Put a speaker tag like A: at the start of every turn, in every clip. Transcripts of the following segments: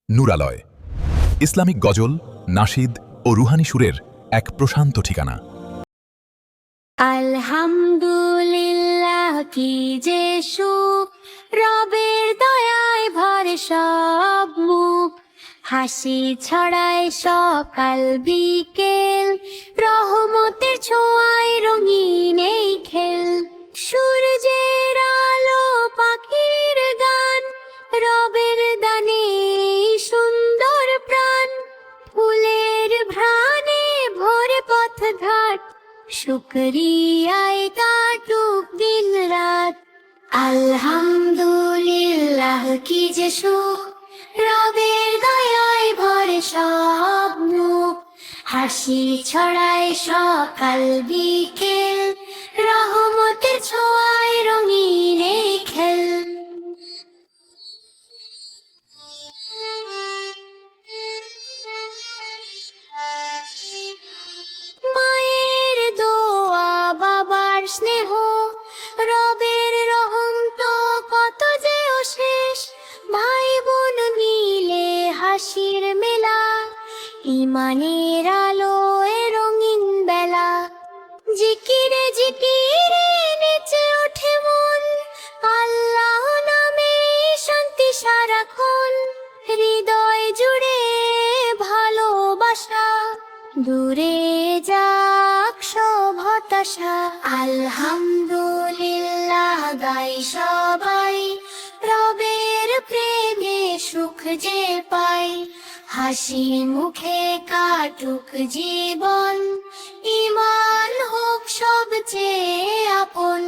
A: নূরালয় Islamic গজল, নাশিদ ও Rouhani সুরের এক প্রশান্ত ঠিকানা।
B: আলহামদুলিল্লাহ, কি যে সুখ, রবের দয়ায় ভরে সব মুখ। হাসি ছড়ায় সকাল বিকেল, রহমতের ছোঁয়ায় রঙিন এই খেল। সূর্যের আলো, পাখির গান, রবের দানে সুন্দর প্রাণ। ফুলের ঘ্রাণে ভরে পথ ঘাট, শুকরিয়ায় কাটুক দিন রাত। আলহামদুলিল্লাহ, কি যে সুখ, রবের দয়ায় ভরে সব মুখ। হাসি ছড়ায় সকাল বিকেল, রহমতের ছোঁয়ায় রঙিন এই খেল। মায়ের দোয়া, বাবার স্নেহ, রবের রহম তো কত যে অশেষ। ভাই বোন মিলে হাসির মেলা, ইমানের আলোয় রঙিন বেলা। জিকিরে জিকিরে নেচে ওঠে মন, আল্লাহ নামে শান্তি সারাক্ষণ। হৃদয় জুড়ে ভালোবাসা, দূরে যাক সব হতাশা। আলহামদুলিল্লাহ গাই সবাই, রবের প্রেমে সুখ যে পাই। হাসি মুখে কাটুক জীবন, ঈমান হোক সবচেয়ে আপন।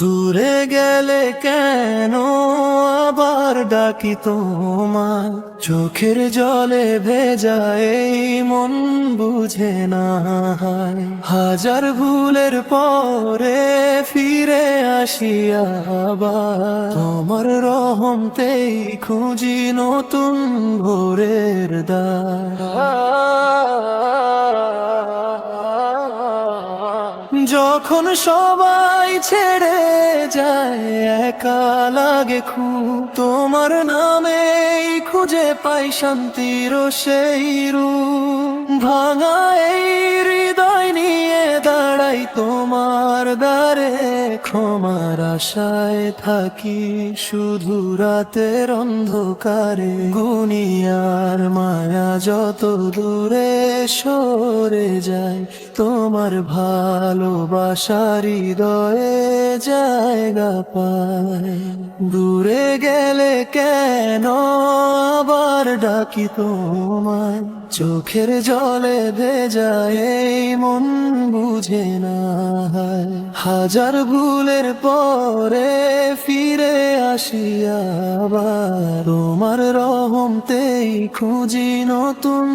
C: দূরে গেলে কেন আবার ডাকি তোমার, চোখের জলে ভেজা এই মন বুঝে না। হাজার ভুলের পরে ফিরে আসি আবার, তোমার রহমতেই খুঁজি নতুন ভোরের দ্বার। যখন সবাই ছেড়ে যায়, একা লাগে খুব, তোমার নামেই খুঁজে পাই শান্তির সেই রূপ। ভাঙা এই হৃদয় নিয়ে দাঁড়াই তোমার দ্বারে, ক্ষমার আশায় থাকি শুধু রাতের অন্ধকারে। দুনিয়ার মায়া যত দূরে সরে যায়, তোমার ভালোবাসার হৃদয়ে জায়গা পায়। দূরে গেলে কেন আবার ডাকি তোমায়, চোখের জলে ভেজা এই মন বুঝে না। হাজার ভুলের পরে ফিরে আসি আবার, তোমার রহমতেই খুঁজি নতুন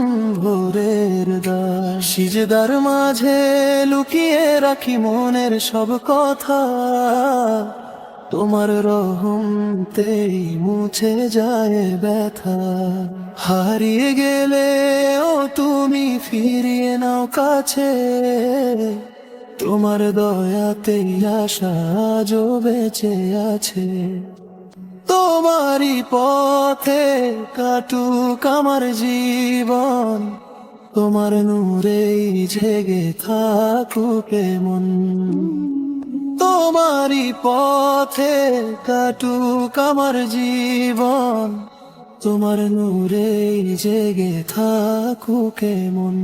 C: ভোরের দ্বার। সিজদার মাঝে লুকিয়ে রাখি মনের সব কথা, তোমার রহমতেই মুছে যায় ব্যথা। হারিয়ে গেলে ও তুমি ফিরিয়ে নাও কাছে, তোমার দয়াতেই আশা আজও বেঁচে আছে। তোমারই পথে কাটুক আমার জীবন, তোমার নূরেই জেগে থাকুক মন। তোমারই পথে কাটুক আমার জীবন, তোমার নূরেই জেগে থাকুক মন।